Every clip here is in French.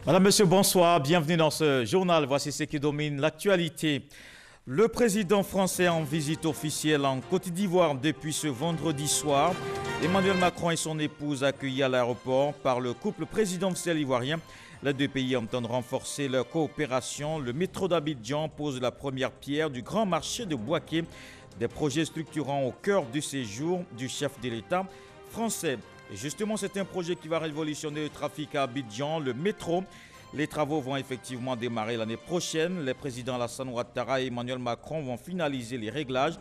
Madame, Monsieur, bonsoir. Bienvenue dans ce journal. Voici ce qui domine l'actualité. Le président français en visite officielle en Côte d'Ivoire depuis ce vendredi soir. Emmanuel Macron et son épouse accueillis à l'aéroport par le couple présidentiel ivoirien. Les deux pays entendent renforcer leur coopération. Le métro d'Abidjan pose la première pierre du grand marché de Bouaké, des projets structurants au cœur du séjour du chef de l'État français. Et justement, c'est un projet qui va révolutionner le trafic à Abidjan, le métro. Les travaux vont effectivement démarrer l'année prochaine. Les présidents Alassane Ouattara et Emmanuel Macron vont finaliser les réglages.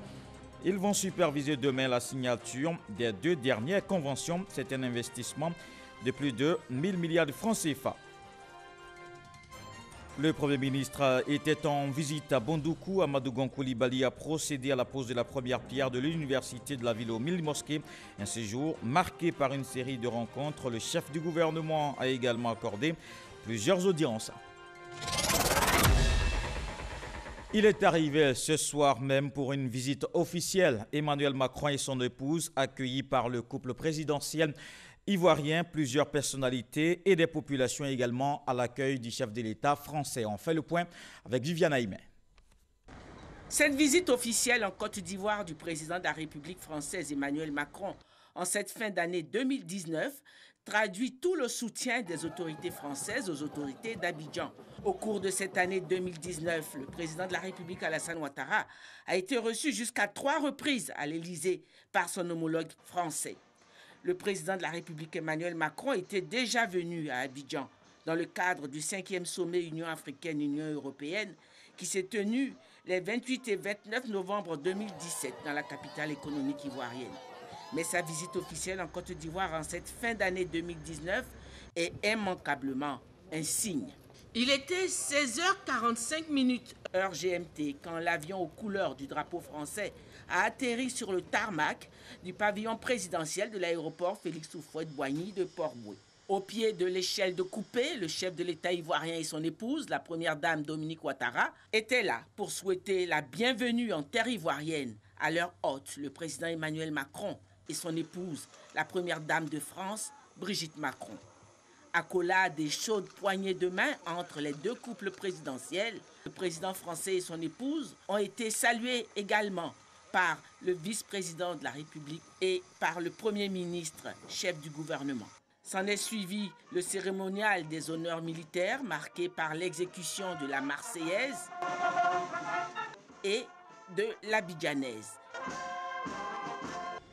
Ils vont superviser demain la signature des deux dernières conventions. C'est un investissement de plus de 1000 milliards de francs CFA. Le Premier ministre était en visite à Bondoukou. Amadou Gon Coulibaly a procédé à la pose de la première pierre de l'université de la ville aux 1000 mosquées. Un séjour marqué par une série de rencontres. Le chef du gouvernement a également accordé plusieurs audiences. Il est arrivé ce soir même pour une visite officielle. Emmanuel Macron et son épouse, accueillis par le couple présidentiel ivoirien, plusieurs personnalités et des populations également à l'accueil du chef de l'État français. On fait le point avec Viviane Aïmé. Cette visite officielle en Côte d'Ivoire du président de la République française Emmanuel Macron en cette fin d'année 2019 traduit tout le soutien des autorités françaises aux autorités d'Abidjan. Au cours de cette année 2019, le président de la République Alassane Ouattara a été reçu jusqu'à 3 reprises à l'Élysée par son homologue français. Le président de la République Emmanuel Macron était déjà venu à Abidjan dans le cadre du 5e sommet Union africaine-Union européenne qui s'est tenu les 28 et 29 novembre 2017 dans la capitale économique ivoirienne. Mais sa visite officielle en Côte d'Ivoire en cette fin d'année 2019 est immanquablement un signe. Il était 16h45 heure GMT quand l'avion aux couleurs du drapeau français a atterri sur le tarmac du pavillon présidentiel de l'aéroport Félix Houphouët-Boigny de Port-Bouët. Au pied de l'échelle de coupé, le chef de l'État ivoirien et son épouse, la première dame Dominique Ouattara, étaient là pour souhaiter la bienvenue en terre ivoirienne à leur hôte, le président Emmanuel Macron, et son épouse, la première dame de France, Brigitte Macron. Accolade et chaudes poignées de main entre les deux couples présidentiels, le président français et son épouse ont été salués également par le vice-président de la République et par le Premier ministre, chef du gouvernement. S'en est suivi le cérémonial des honneurs militaires marqué par l'exécution de la Marseillaise et de l'Abidjanaise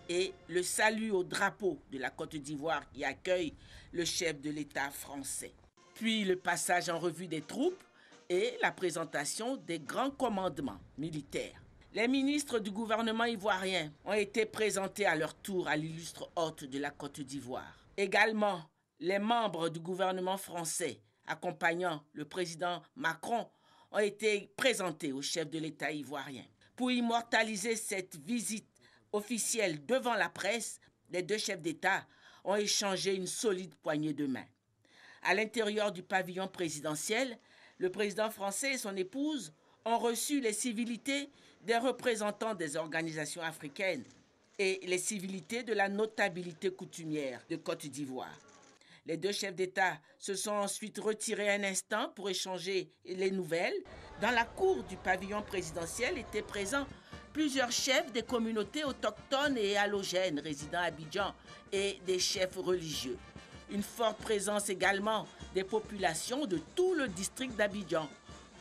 et le salut au drapeau de la Côte d'Ivoire qui accueille le chef de l'État français. Puis le passage en revue des troupes et la présentation des grands commandements militaires. Les ministres du gouvernement ivoirien ont été présentés à leur tour à l'illustre hôte de la Côte d'Ivoire. Également, les membres du gouvernement français accompagnant le président Macron ont été présentés au chef de l'État ivoirien. Pour immortaliser cette visite officielle devant la presse, les deux chefs d'État ont échangé une solide poignée de main. À l'intérieur du pavillon présidentiel, le président français et son épouse ont reçu les civilités des représentants des organisations africaines et les civilités de la notabilité coutumière de Côte d'Ivoire. Les deux chefs d'État se sont ensuite retirés un instant pour échanger les nouvelles. Dans la cour du pavillon présidentiel étaient présents plusieurs chefs des communautés autochtones et allogènes résidant à Abidjan et des chefs religieux. Une forte présence également des populations de tout le district d'Abidjan,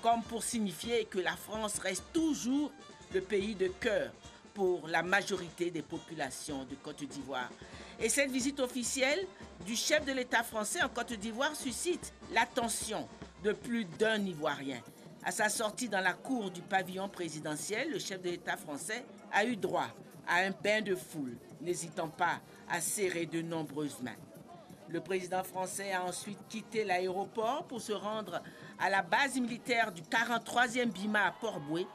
comme pour signifier que la France reste toujours le pays de cœur pour la majorité des populations de Côte d'Ivoire. Et cette visite officielle du chef de l'État français en Côte d'Ivoire suscite l'attention de plus d'un Ivoirien. À sa sortie dans la cour du pavillon présidentiel, le chef de l'État français a eu droit à un bain de foule, n'hésitant pas à serrer de nombreuses mains. Le président français a ensuite quitté l'aéroport pour se rendre à la base militaire du 43e BIMA à Port-Bouët,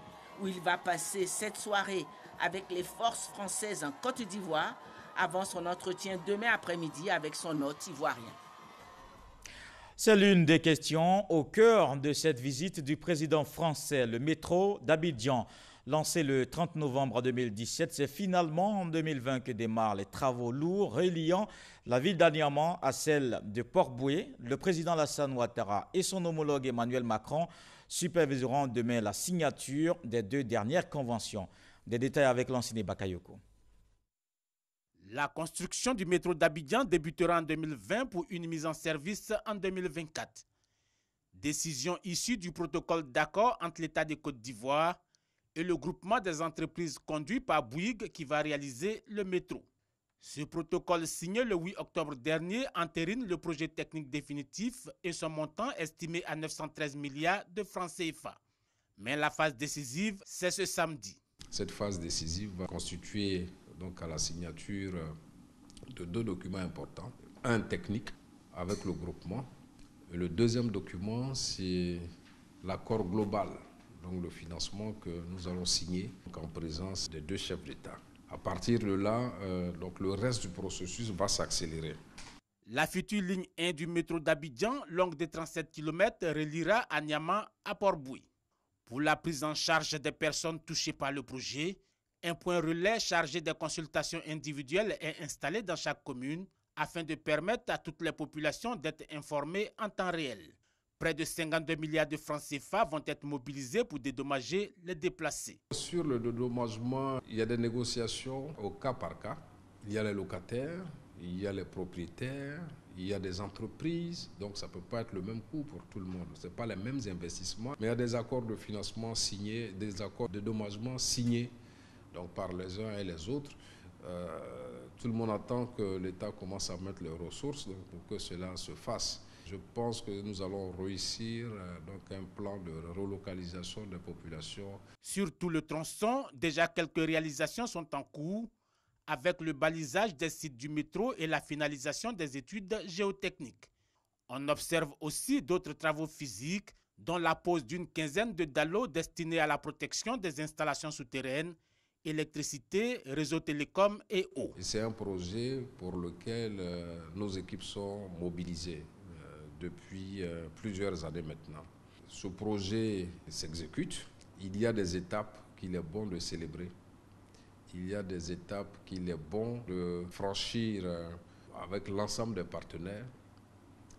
où il va passer cette soirée avec les forces françaises en Côte d'Ivoire avant son entretien demain après-midi avec son hôte ivoirien. C'est l'une des questions au cœur de cette visite du président français, le métro d'Abidjan. Lancé le 30 novembre 2017, c'est finalement en 2020 que démarrent les travaux lourds reliant la ville d'Aniamant à celle de Port-Boué. Le président Alassane Ouattara et son homologue Emmanuel Macron superviseront demain la signature des 2 dernières conventions. Des détails avec l'enseigné Bakayoko. La construction du métro d'Abidjan débutera en 2020 pour une mise en service en 2024. Décision issue du protocole d'accord entre l'État de Côte d'Ivoire et le groupement des entreprises conduit par Bouygues qui va réaliser le métro. Ce protocole signé le 8 octobre dernier entérine le projet technique définitif et son montant estimé à 913 milliards de francs CFA. Mais la phase décisive, c'est ce samedi. Cette phase décisive va constituer donc à la signature de 2 documents importants. Un technique avec le groupement. Et le deuxième document, c'est l'accord global, donc le financement que nous allons signer en présence des 2 chefs d'État. À partir de là, donc le reste du processus va s'accélérer. La future ligne 1 du métro d'Abidjan, longue de 37 km, reliera Anyama à Port-Boué. Pour la prise en charge des personnes touchées par le projet, un point relais chargé des consultations individuelles est installé dans chaque commune afin de permettre à toutes les populations d'être informées en temps réel. Près de 52 milliards de francs CFA vont être mobilisés pour dédommager les déplacés. Sur le dédommagement, il y a des négociations au cas par cas. Il y a les locataires, il y a les propriétaires, il y a des entreprises. Donc ça ne peut pas être le même coût pour tout le monde. Ce n'est pas les mêmes investissements. Mais il y a des accords de financement signés, des accords de dédommagement signés donc par les uns et les autres. Tout le monde attend que l'État commence à mettre les ressources pour que cela se fasse. Je pense que nous allons réussir donc un plan de relocalisation des populations. Sur tout le tronçon, déjà quelques réalisations sont en cours avec le balisage des sites du métro et la finalisation des études géotechniques. On observe aussi d'autres travaux physiques, dont la pose d'une quinzaine de dallos destinés à la protection des installations souterraines, électricité, réseau télécom et eau. C'est un projet pour lequel nos équipes sont mobilisées depuis plusieurs années maintenant. Ce projet s'exécute. Il y a des étapes qu'il est bon de célébrer. Il y a des étapes qu'il est bon de franchir avec l'ensemble des partenaires.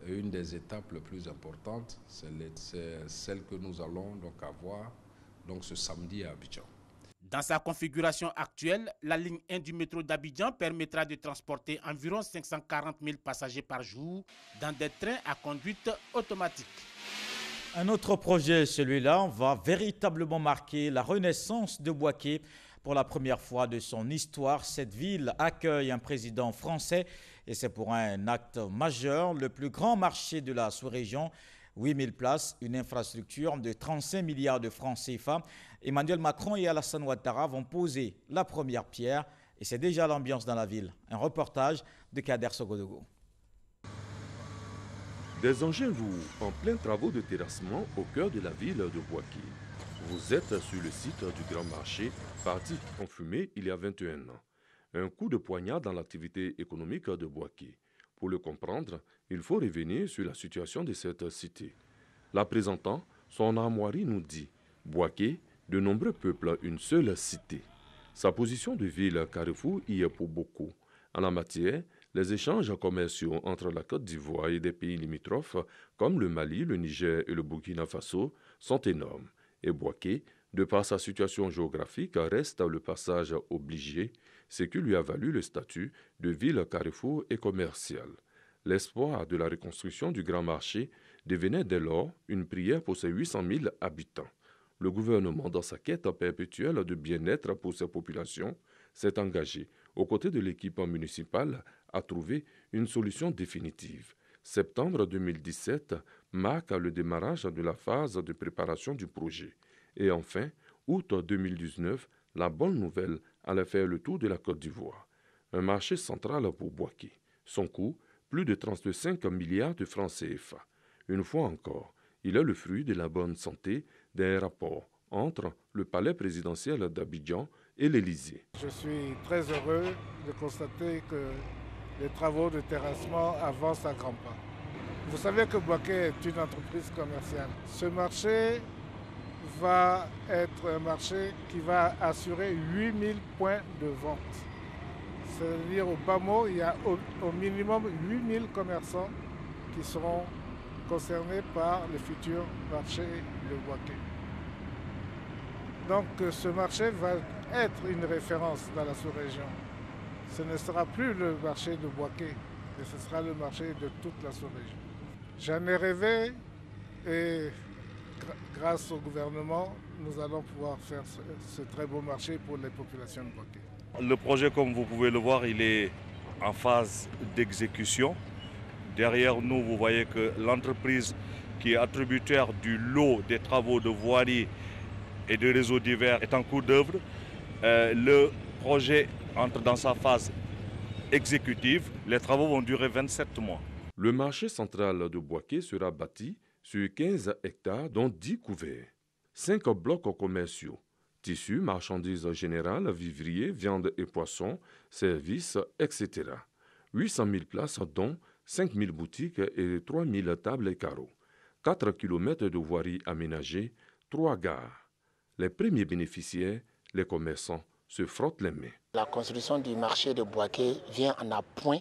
Et une des étapes les plus importantes, c'est celle que nous allons donc avoir donc ce samedi à Abidjan. Dans sa configuration actuelle, la ligne 1 du métro d'Abidjan permettra de transporter environ 540 000 passagers par jour dans des trains à conduite automatique. Un autre projet, celui-là, va véritablement marquer la renaissance de Bouaké. Pour la première fois de son histoire, cette ville accueille un président français et c'est pour un acte majeur, le plus grand marché de la sous-région. 8000 places, une infrastructure de 35 milliards de francs CFA. Emmanuel Macron et Alassane Ouattara vont poser la première pierre et c'est déjà l'ambiance dans la ville. Un reportage de Kader Sogodogo. Des engins lourds en plein travaux de terrassement au cœur de la ville de Bouaké. Vous êtes sur le site du Grand Marché, parti en fumée il y a 21 ans. Un coup de poignard dans l'activité économique de Bouaké. Pour le comprendre, il faut revenir sur la situation de cette cité. La présentant, son armoirie nous dit « Bouaké, de nombreux peuples, une seule cité ». Sa position de ville carrefour y est pour beaucoup. En la matière, les échanges commerciaux entre la Côte d'Ivoire et des pays limitrophes, comme le Mali, le Niger et le Burkina Faso, sont énormes. Et Bouaké, de par sa situation géographique, reste le passage obligé, ce qui lui a valu le statut de ville carrefour et commerciale. L'espoir de la reconstruction du Grand Marché devenait dès lors une prière pour ses 800 000 habitants. Le gouvernement, dans sa quête perpétuelle de bien-être pour ses populations, s'est engagé, aux côtés de l'équipe municipale, à trouver une solution définitive. Septembre 2017 marque le démarrage de la phase de préparation du projet. Et enfin, août 2019, la bonne nouvelle allait faire le tour de la Côte d'Ivoire. Un marché central pour Bouaké. Son coût, plus de 35 milliards de francs CFA. Une fois encore, il est le fruit de la bonne santé d'un rapport entre le palais présidentiel d'Abidjan et l'Élysée. Je suis très heureux de constater que les travaux de terrassement avancent à grands pas. Vous savez que Bouaké est une entreprise commerciale. Ce marché va être un marché qui va assurer 8000 points de vente. C'est-à-dire au bas mot, il y a au minimum 8000 commerçants qui seront concernés par le futur marché de Bouaké. Donc ce marché va être une référence dans la sous-région. Ce ne sera plus le marché de Bouaké, mais ce sera le marché de toute la sous-région. J'en ai rêvé et grâce au gouvernement, nous allons pouvoir faire ce très beau marché pour les populations de Bouaké. Le projet, comme vous pouvez le voir, il est en phase d'exécution. Derrière nous, vous voyez que l'entreprise qui est attributaire du lot des travaux de voirie et de réseaux divers est en cours d'œuvre. Le projet entre dans sa phase exécutive. Les travaux vont durer 27 mois. Le marché central de Bouaké sera bâti sur 15 hectares, dont 10 couverts. 5 blocs commerciaux. Tissus, marchandises générales, vivriers, viande et poissons, services, etc. 800 000 places, dont 5 000 boutiques et 3 000 tables et carreaux. 4 km de voirie aménagée, 3 gares. Les premiers bénéficiaires, les commerçants, se frottent les mains. La construction du marché de Bouaké vient en appoint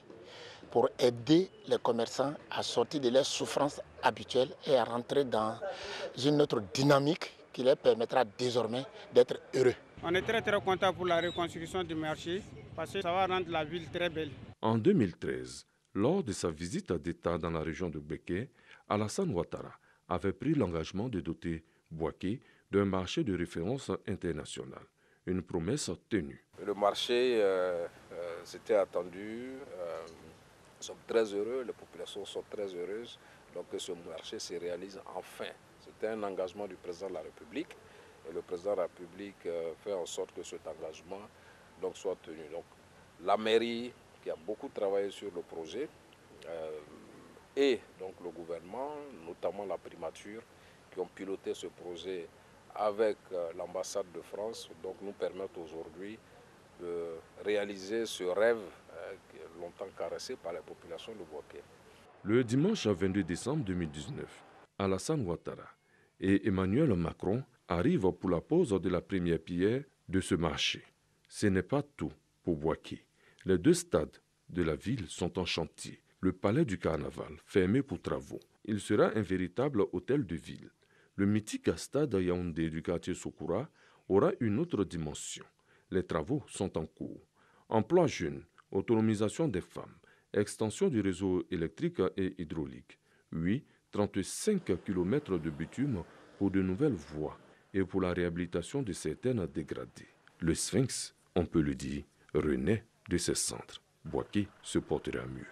pour aider les commerçants à sortir de leurs souffrances habituelles et à rentrer dans une autre dynamique qui leur permettra désormais d'être heureux. On est très content pour la reconstruction du marché parce que ça va rendre la ville très belle. En 2013, lors de sa visite d'État dans la région de Bouaké, Alassane Ouattara avait pris l'engagement de doter Bouaké d'un marché de référence international. Une promesse tenue. Le marché, c'était attendu. Nous sommes très heureux, les populations sont très heureuses. Donc que ce marché se réalise enfin. C'était un engagement du président de la République. Et le président de la République fait en sorte que cet engagement donc, soit tenu. Donc, la mairie, qui a beaucoup travaillé sur le projet, et donc le gouvernement, notamment la primature, qui ont piloté ce projet avec l'ambassade de France, donc nous permettent aujourd'hui de réaliser ce rêve longtemps caressé par la population de Bouaké. Le dimanche 22 décembre 2019, Alassane Ouattara et Emmanuel Macron arrivent pour la pose de la première pierre de ce marché. Ce n'est pas tout pour Bouaké. Les 2 stades de la ville sont en chantier. Le palais du carnaval, fermé pour travaux. Il sera un véritable hôtel de ville. Le mythique stade Yaoundé du quartier Sokoura aura une autre dimension. Les travaux sont en cours. Emploi jeune, autonomisation des femmes, extension du réseau électrique et hydraulique. 35 km de bitume pour de nouvelles voies et pour la réhabilitation de certaines dégradées. Le Sphinx, on peut le dire, renaît de ses centres. Bouaké se portera mieux.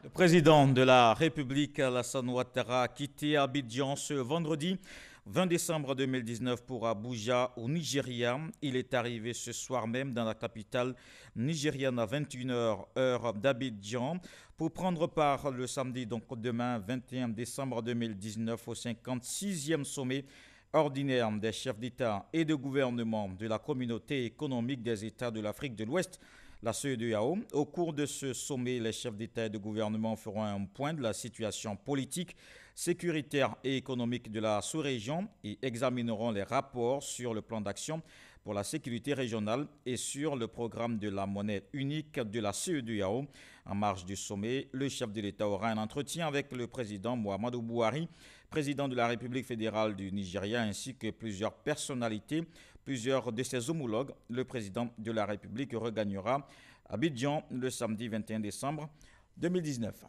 Le président de la République, Alassane Ouattara, a quitté Abidjan ce vendredi 20 décembre 2019 pour Abuja, au Nigeria. Il est arrivé ce soir même dans la capitale nigériane à 21h, heure d'Abidjan, pour prendre part le samedi, donc demain 21 décembre 2019, au 56e sommet ordinaire des chefs d'État et de gouvernement de la communauté économique des États de l'Afrique de l'Ouest, la CEDEAO. Au cours de ce sommet, les chefs d'État et de gouvernement feront un point de la situation politique, sécuritaire et économique de la sous-région et examineront les rapports sur le plan d'action pour la sécurité régionale et sur le programme de la monnaie unique de la CEDEAO. En marge du sommet, le chef de l'État aura un entretien avec le président Muhammadu Buhari, président de la République fédérale du Nigeria, ainsi que plusieurs personnalités. Plusieurs de ses homologues. Le président de la République regagnera Abidjan le samedi 21 décembre 2019.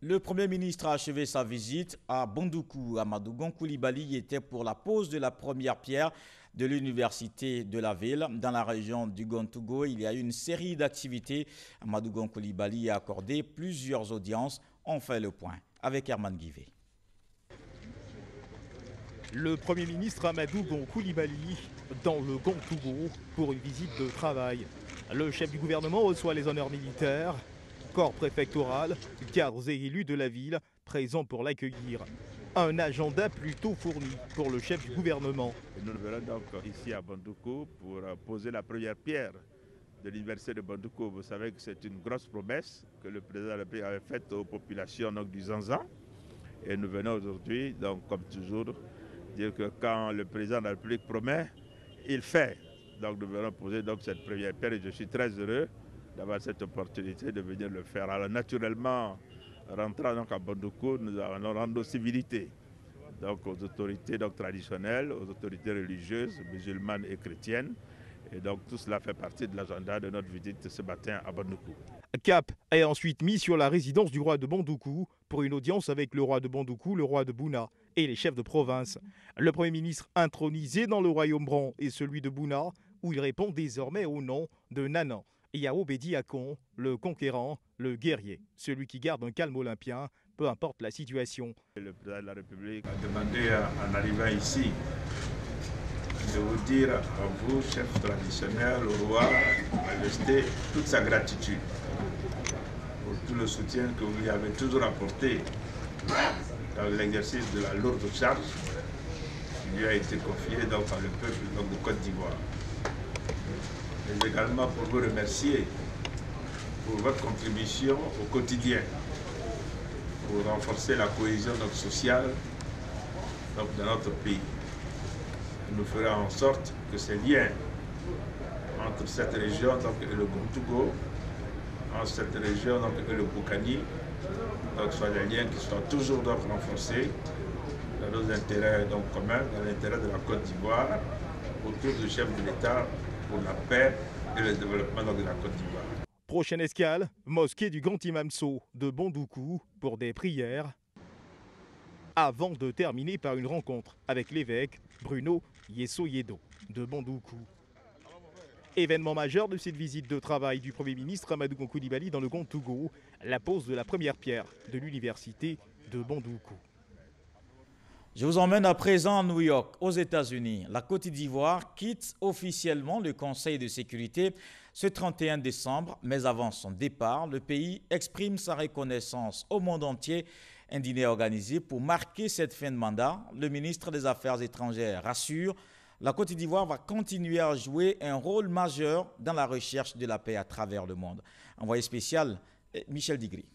Le Premier ministre a achevé sa visite à Bandoukou. Amadou Gon Coulibaly était pour la pose de la première pierre de l'université de la ville. Dans la région du Gontougo, il y a eu une série d'activités. Amadou Gon Coulibaly a accordé plusieurs audiences. On fait le point avec Herman Guivet. Le Premier ministre Amadou Gon Coulibaly dans le Gontougo pour une visite de travail. Le chef du gouvernement reçoit les honneurs militaires, corps préfectoral, cadres et élus de la ville présents pour l'accueillir. Un agenda plutôt fourni pour le chef du gouvernement. Nous nous verrons donc ici à Bandoukou pour poser la première pierre de l'université de Bandoukou. Vous savez que c'est une grosse promesse que le président de la République avait faite aux populations du Zanzan. Et nous venons aujourd'hui, donc comme toujours, Dire que quand le président de la République promet, il fait. Donc nous allons poser donc cette première pierre et je suis très heureux d'avoir cette opportunité de venir le faire. Alors naturellement, rentrant donc à Bondoukou, nous allons rendre civilité donc aux autorités donc traditionnelles, aux autorités religieuses, musulmanes et chrétiennes. Et donc tout cela fait partie de l'agenda de notre visite ce matin à Bondoukou. Cap est ensuite mis sur la résidence du roi de Bondoukou pour une audience avec le roi de Bondoukou, le roi de Bouna et les chefs de province. Le Premier ministre intronisé dans le royaume Bran est celui de Bouna, où il répond désormais au nom de Nanan. Yao Bedi Akon, le conquérant, le guerrier, celui qui garde un calme olympien, peu importe la situation. Le président de la République a demandé en arrivant ici de vous dire à vous, chefs traditionnels, au roi, Majesté, toute sa gratitude pour tout le soutien que vous lui avez toujours apporté dans l'exercice de la lourde charge qui lui a été confiée donc, par le peuple donc, de Côte d'Ivoire. Mais également pour vous remercier pour votre contribution au quotidien pour renforcer la cohésion donc, sociale donc, de notre pays. Nous ferons en sorte que ces liens entre cette région donc, et le Gontougo, entre cette région donc, et le Boukani, donc, soient des liens qui soient toujours donc, renforcés dans nos intérêts donc, communs, dans l'intérêt de la Côte d'Ivoire, autour du chef de l'État pour la paix et le développement donc, de la Côte d'Ivoire. Prochaine escale, mosquée du Grand Imam Sow de Bondoukou pour des prières, avant de terminer par une rencontre avec l'évêque Bruno Yesso-Yedo de Bondoukou. Événement majeur de cette visite de travail du Premier ministre Amadou Gon Coulibaly dans le Gontougo, la pose de la première pierre de l'université de Bondoukou. Je vous emmène à présent à New York, aux États-Unis. La Côte d'Ivoire quitte officiellement le Conseil de sécurité ce 31 décembre, mais avant son départ, le pays exprime sa reconnaissance au monde entier. Un dîner organisé pour marquer cette fin de mandat. Le ministre des Affaires étrangères rassure, la Côte d'Ivoire va continuer à jouer un rôle majeur dans la recherche de la paix à travers le monde. Envoyé spécial, Michel Digri.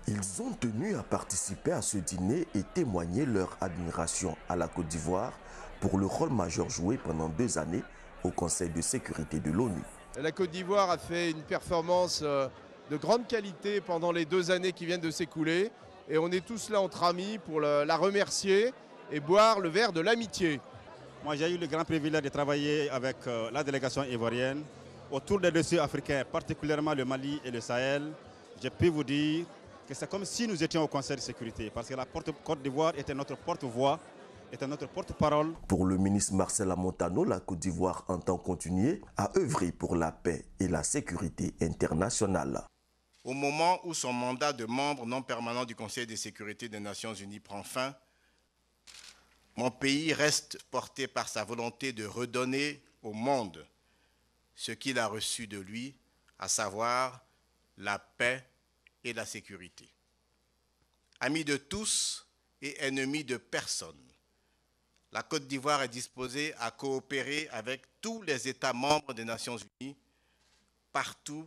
Ils ont tenu à participer à ce dîner et témoigner leur admiration à la Côte d'Ivoire pour le rôle majeur joué pendant 2 années au Conseil de sécurité de l'ONU. La Côte d'Ivoire a fait une performance de grande qualité pendant les 2 années qui viennent de s'écouler et on est tous là entre amis pour la remercier et boire le verre de l'amitié. Moi j'ai eu le grand privilège de travailler avec la délégation ivoirienne autour des dossiers africains, particulièrement le Mali et le Sahel. Je peux vous dire que c'est comme si nous étions au Conseil de sécurité parce que la Côte d'Ivoire était notre porte-voix, était notre porte-parole. Pour le ministre Marcel Amontano, la Côte d'Ivoire entend continuer à œuvrer pour la paix et la sécurité internationale. Au moment où son mandat de membre non permanent du Conseil de sécurité des Nations Unies prend fin, mon pays reste porté par sa volonté de redonner au monde ce qu'il a reçu de lui, à savoir la paix et la sécurité. Ami de tous et ennemi de personne, la Côte d'Ivoire est disposée à coopérer avec tous les États membres des Nations Unies, partout,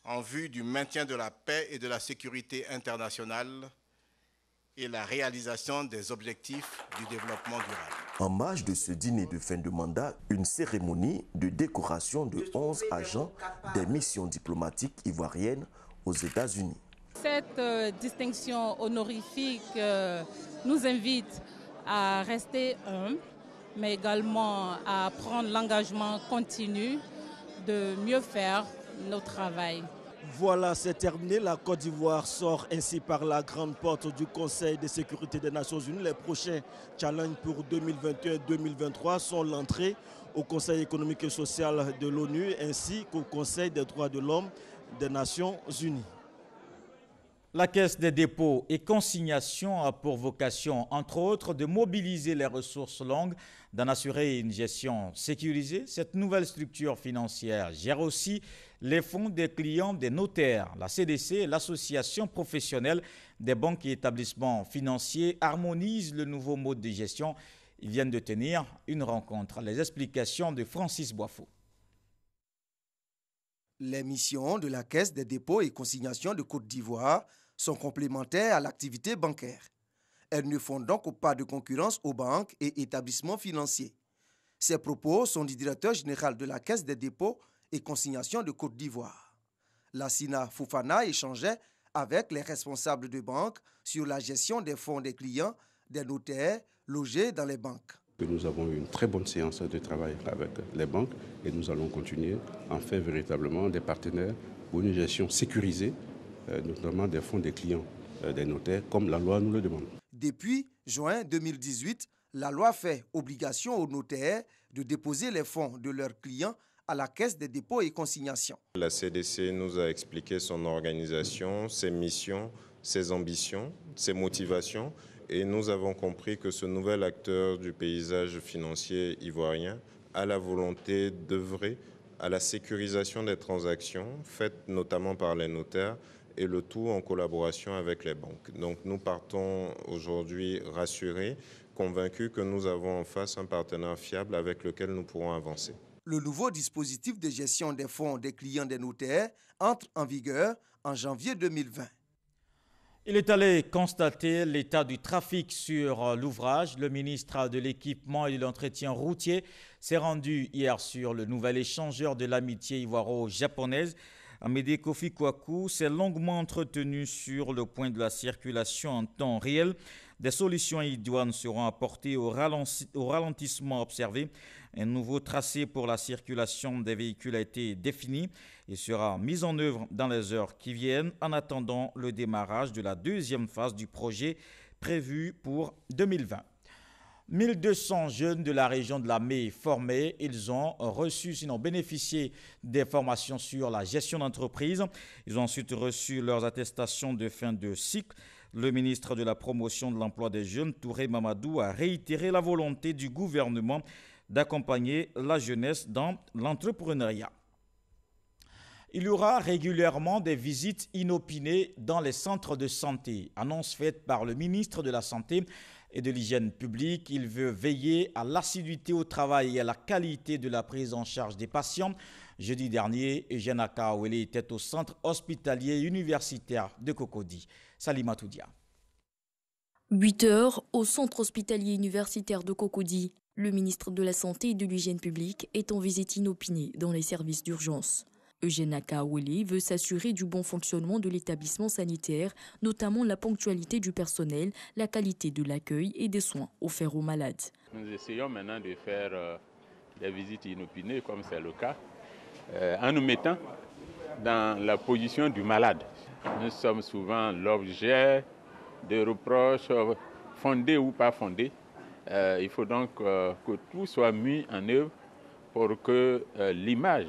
en vue du maintien de la paix et de la sécurité internationale et la réalisation des objectifs du développement durable. En marge de ce dîner de fin de mandat, une cérémonie de décoration de 11 agents des missions diplomatiques ivoiriennes aux États-Unis. Cette distinction honorifique nous invite à rester humbles, mais également à prendre l'engagement continu de mieux faire notre travail. Voilà, c'est terminé. La Côte d'Ivoire sort ainsi par la grande porte du Conseil de sécurité des Nations Unies. Les prochains challenges pour 2021-2023 sont l'entrée au Conseil économique et social de l'ONU ainsi qu'au Conseil des droits de l'homme des Nations Unies. La Caisse des dépôts et consignations a pour vocation, entre autres, de mobiliser les ressources longues, d'en assurer une gestion sécurisée. Cette nouvelle structure financière gère aussi les fonds des clients des notaires. La CDC, l'association professionnelle des banques et établissements financiers, harmonise le nouveau mode de gestion. Ils viennent de tenir une rencontre. Les explications de Francis Boifo. Les missions de la Caisse des dépôts et consignations de Côte d'Ivoire sont complémentaires à l'activité bancaire. Elles ne font donc pas de concurrence aux banques et établissements financiers. Ces propos sont du directeur général de la Caisse des dépôts et consignations de Côte d'Ivoire. Lassina Fofana échangeait avec les responsables de banques sur la gestion des fonds des clients, des notaires logés dans les banques. Nous avons eu une très bonne séance de travail avec les banques et nous allons continuer à en faire véritablement des partenaires pour une gestion sécurisée, notamment des fonds des clients, des notaires, comme la loi nous le demande. Depuis juin 2018, la loi fait obligation aux notaires de déposer les fonds de leurs clients à la Caisse des dépôts et consignations. La CDC nous a expliqué son organisation, ses missions, ses ambitions, ses motivations. Et nous avons compris que ce nouvel acteur du paysage financier ivoirien a la volonté d'œuvrer à la sécurisation des transactions faites notamment par les notaires et le tout en collaboration avec les banques. Donc nous partons aujourd'hui rassurés, convaincus que nous avons en face un partenaire fiable avec lequel nous pourrons avancer. Le nouveau dispositif de gestion des fonds des clients des notaires entre en vigueur en janvier 2020. Il est allé constater l'état du trafic sur l'ouvrage. Le ministre de l'Équipement et de l'Entretien routier s'est rendu hier sur le nouvel échangeur de l'amitié ivoiro-japonaise. Amédée Kofi Kouakou s'est longuement entretenu sur le point de la circulation en temps réel. Des solutions idoines seront apportées au ralentissement observé. Un nouveau tracé pour la circulation des véhicules a été défini et sera mis en œuvre dans les heures qui viennent en attendant le démarrage de la deuxième phase du projet prévu pour 2020. 1200 jeunes de la région de la Mée formés, ils ont reçu, sinon bénéficié des formations sur la gestion d'entreprise. Ils ont ensuite reçu leurs attestations de fin de cycle. Le ministre de la Promotion de l'Emploi des Jeunes, Touré Mamadou, a réitéré la volonté du gouvernement d'accompagner la jeunesse dans l'entrepreneuriat. Il y aura régulièrement des visites inopinées dans les centres de santé. Annonce faite par le ministre de la Santé et de l'Hygiène publique. Il veut veiller à l'assiduité au travail et à la qualité de la prise en charge des patients. Jeudi dernier, Eugène Akaouele était au centre hospitalier universitaire de Cocody. Salima Toudia. 8 heures au centre hospitalier universitaire de Cocody. Le ministre de la Santé et de l'Hygiène publique est en visite inopinée dans les services d'urgence. Eugène Akaouele veut s'assurer du bon fonctionnement de l'établissement sanitaire, notamment la ponctualité du personnel, la qualité de l'accueil et des soins offerts aux malades. Nous essayons maintenant de faire des visites inopinées, comme c'est le cas, en nous mettant dans la position du malade. Nous sommes souvent l'objet de reproches fondés ou pas fondés. Il faut donc que tout soit mis en œuvre pour que l'image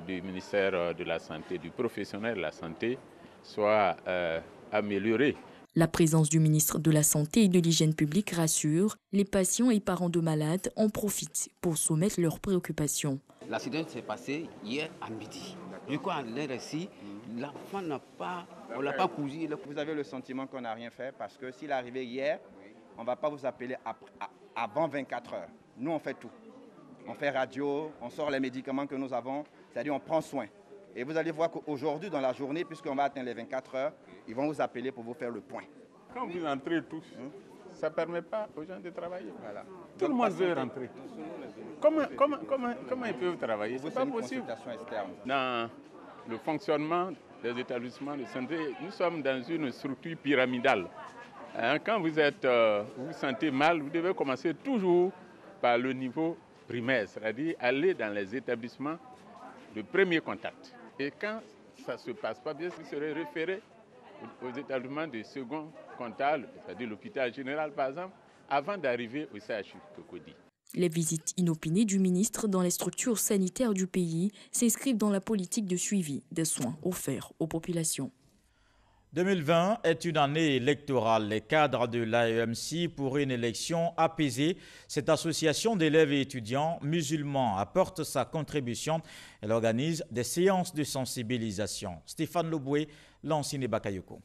du ministère de la Santé, du professionnel de la santé, soit améliorée. La présence du ministre de la Santé et de l'Hygiène publique rassure. Les patients et parents de malades en profitent pour soumettre leurs préoccupations. L'accident s'est passé hier à midi. Du coup, à l'heure ici, l'enfant on l'a pas cousu. Vous avez le sentiment qu'on n'a rien fait parce que s'il est arrivé hier, on ne va pas vous appeler avant 24 heures. Nous, on fait tout. On fait radio, on sort les médicaments que nous avons, c'est-à-dire on prend soin. Et vous allez voir qu'aujourd'hui, dans la journée, puisqu'on va atteindre les 24 heures, ils vont vous appeler pour vous faire le point. Quand vous entrez tous, ça ne permet pas aux gens de travailler. Voilà. Tout le monde veut rentrer. Comment ils peuvent travailler? Ce n'est pas possible. Dans le fonctionnement des établissements de santé, nous sommes dans une structure pyramidale. Quand vous vous sentez mal, vous devez commencer toujours par le niveau primaire, c'est-à-dire aller dans les établissements de premier contact. Et quand ça ne se passe pas bien, vous serez référé aux établissements de second contact, c'est-à-dire l'hôpital général par exemple, avant d'arriver au CHU Cocody. Les visites inopinées du ministre dans les structures sanitaires du pays s'inscrivent dans la politique de suivi des soins offerts aux populations. 2020 est une année électorale. Les cadres de l'AEMC pour une élection apaisée. Cette association d'élèves et étudiants musulmans apporte sa contribution. Elle organise des séances de sensibilisation. Stéphane Loboué, Lansine Bakayoko.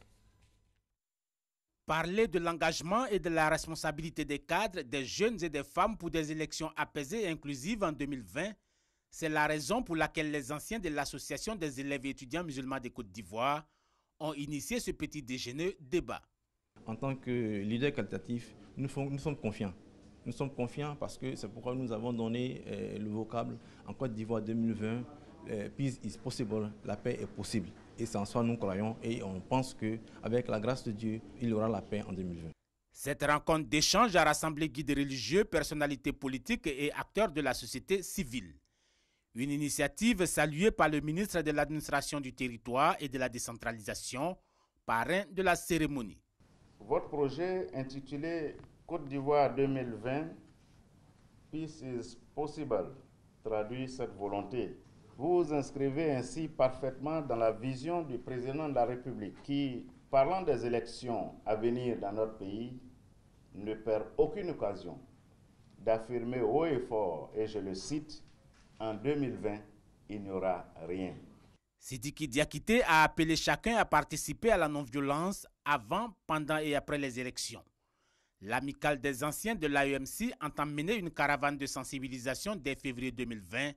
Parler de l'engagement et de la responsabilité des cadres, des jeunes et des femmes pour des élections apaisées et inclusives en 2020, c'est la raison pour laquelle les anciens de l'Association des élèves et étudiants musulmans de Côte d'Ivoire ont initié ce petit déjeuner débat. en tant que leader qualitatif, nous sommes confiants. Nous sommes confiants parce que c'est pourquoi nous avons donné le vocable en Côte d'Ivoire 2020, peace is possible, la paix est possible. Et c'est en soi nous croyons et on pense qu'avec la grâce de Dieu, il y aura la paix en 2020. Cette rencontre d'échange a rassemblé guides religieux, personnalités politiques et acteurs de la société civile. Une initiative saluée par le ministre de l'Administration du Territoire et de la Décentralisation, parrain de la cérémonie. Votre projet intitulé Côte d'Ivoire 2020, Peace is Possible, traduit cette volonté. Vous vous inscrivez ainsi parfaitement dans la vision du président de la République qui, parlant des élections à venir dans notre pays, ne perd aucune occasion d'affirmer haut et fort, et je le cite, « En 2020, il n'y aura rien ». Sidiki Diakité a appelé chacun à participer à la non-violence avant, pendant et après les élections. L'amicale des anciens de l'AEMC entend mener une caravane de sensibilisation dès février 2020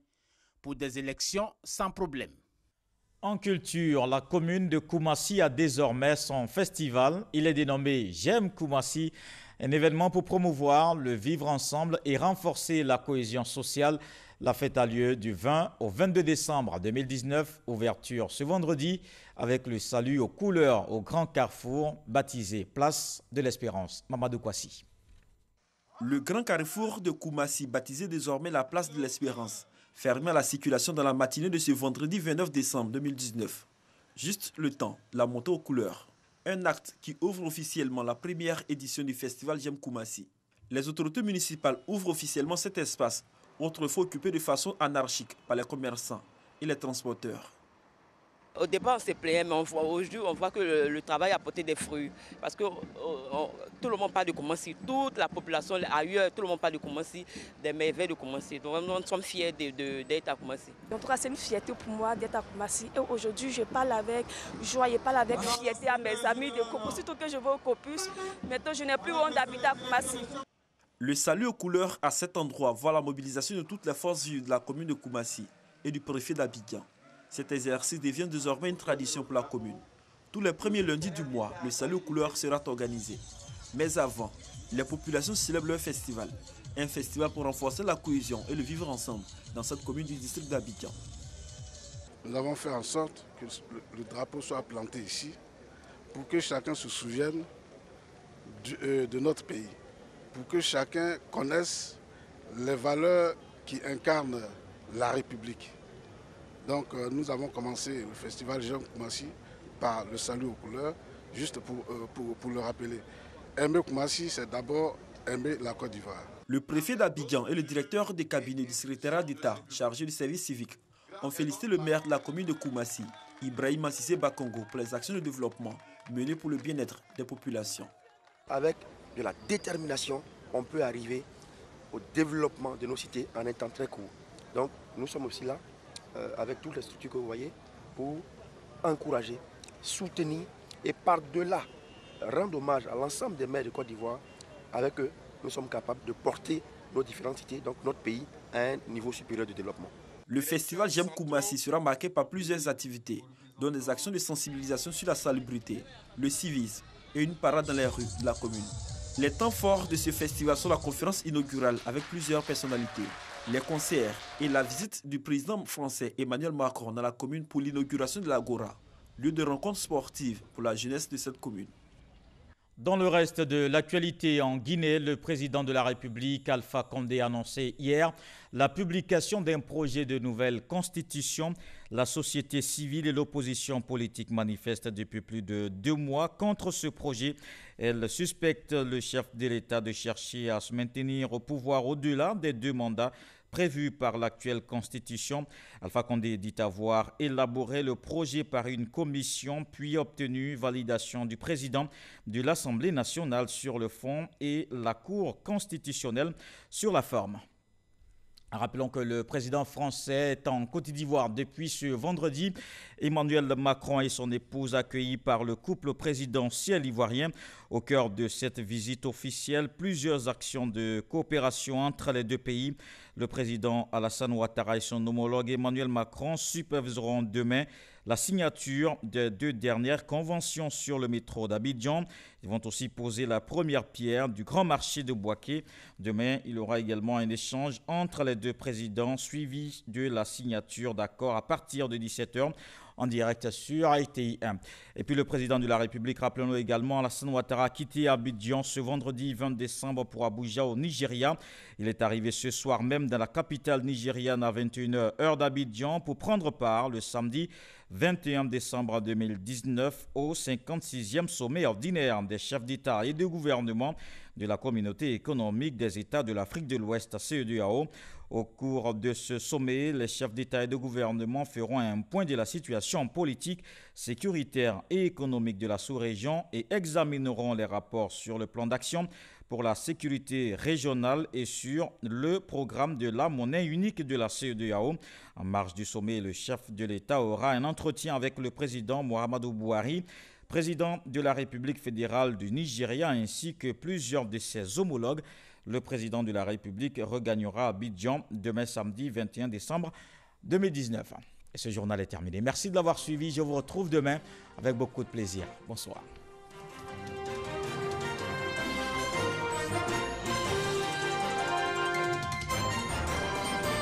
pour des élections sans problème. En culture, la commune de Koumassi a désormais son festival. Il est dénommé J'aime Koumassi, un événement pour promouvoir le vivre ensemble et renforcer la cohésion sociale. La fête a lieu du 20 au 22 décembre 2019. Ouverture ce vendredi avec le salut aux couleurs au grand carrefour baptisé Place de l'Espérance. Mamadou Kwasi. Le grand carrefour de Koumassi, baptisé désormais la Place de l'Espérance, fermé à la circulation dans la matinée de ce vendredi 29 décembre 2019. Juste le temps, la montée aux couleurs. Un acte qui ouvre officiellement la première édition du festival J'aime Koumassi. Les autorités municipales ouvrent officiellement cet espace, autrefois occupé de façon anarchique par les commerçants et les transporteurs. Au départ, on se plaignait, mais aujourd'hui, on voit que le travail a porté des fruits. Parce que tout le monde parle de Koumassi, toute la population ailleurs, tout le monde parle de Koumassi, des merveilles de Koumassi. Donc nous sommes fiers d'être à Koumassi. En tout cas, c'est une fierté pour moi d'être à Koumassi. Et aujourd'hui, je parle avec joie, je parle avec fierté à mes amis de Copus. Surtout que je vais au Copus, maintenant je n'ai plus honte d'habiter à Koumassi. Le salut aux couleurs à cet endroit voit la mobilisation de toutes les forces vives de la commune de Koumassi et du préfet d'Abidjan. Cet exercice devient désormais une tradition pour la commune. Tous les premiers lundis du mois, le salut aux couleurs sera organisé. Mais avant, les populations célèbrent leur festival. Un festival pour renforcer la cohésion et le vivre ensemble dans cette commune du district d'Abidjan. Nous avons fait en sorte que le drapeau soit planté ici pour que chacun se souvienne de notre pays. Pour que chacun connaisse les valeurs qui incarnent la République. Donc nous avons commencé le festival J'aime Koumassi par le salut aux couleurs, juste pour le rappeler. Aimer Koumassi, c'est d'abord aimer la Côte d'Ivoire. Le préfet d'Abidjan et le directeur des cabinets du secrétariat d'État chargé du service civique ont félicité le maire de la commune de Koumassi, Ibrahima Sissé Bakongo, pour les actions de développement menées pour le bien-être des populations. Avec de la détermination, on peut arriver au développement de nos cités en un temps très court. Donc nous sommes aussi là, avec toutes les structures que vous voyez, pour encourager, soutenir et par-delà rendre hommage à l'ensemble des maires de Côte d'Ivoire. Avec eux, nous sommes capables de porter nos différentes cités, donc notre pays, à un niveau supérieur de développement. Le festival J'aime Koumassi sera marqué par plusieurs activités, dont des actions de sensibilisation sur la salubrité, le civisme et une parade dans les rues de la commune. Les temps forts de ce festival sont la conférence inaugurale avec plusieurs personnalités, les concerts et la visite du président français Emmanuel Macron dans la commune pour l'inauguration de l'Agora, lieu de rencontre sportive pour la jeunesse de cette commune. Dans le reste de l'actualité en Guinée, le président de la République, Alpha Condé, a annoncé hier la publication d'un projet de nouvelle constitution. La société civile et l'opposition politique manifestent depuis plus de 2 mois contre ce projet. Elle suspecte le chef de l'État de chercher à se maintenir au pouvoir au-delà des 2 mandats prévu par l'actuelle constitution. Alpha Condé dit avoir élaboré le projet par une commission puis obtenu validation du président de l'Assemblée nationale sur le fond et la Cour constitutionnelle sur la forme. Rappelons que le président français est en Côte d'Ivoire depuis ce vendredi. Emmanuel Macron et son épouse accueillis par le couple présidentiel ivoirien. Au cœur de cette visite officielle, plusieurs actions de coopération entre les 2 pays. Le président Alassane Ouattara et son homologue Emmanuel Macron superviseront demain la signature des 2 dernières conventions sur le métro d'Abidjan. Ils vont aussi poser la première pierre du grand marché de Bouaké. Demain, il y aura également un échange entre les 2 présidents suivi de la signature d'accords à partir de 17h. En direct sur RTI 1. Et puis le président de la République, rappelons-le également, Alassane Ouattara a quitté Abidjan ce vendredi 20 décembre pour Abuja au Nigeria. Il est arrivé ce soir même dans la capitale nigériane à 21h heure d'Abidjan pour prendre part le samedi 21 décembre 2019 au 56e sommet ordinaire des chefs d'État et de gouvernement de la communauté économique des États de l'Afrique de l'Ouest, CEDEAO. Au cours de ce sommet, les chefs d'État et de gouvernement feront un point de la situation politique, sécuritaire et économique de la sous-région et examineront les rapports sur le plan d'action pour la sécurité régionale et sur le programme de la monnaie unique de la CEDEAO. En marge du sommet, le chef de l'État aura un entretien avec le président Muhammadu Buhari, président de la République fédérale du Nigeria, ainsi que plusieurs de ses homologues. Le président de la République regagnera Abidjan demain samedi 21 décembre 2019. Et ce journal est terminé. Merci de l'avoir suivi. Je vous retrouve demain avec beaucoup de plaisir. Bonsoir.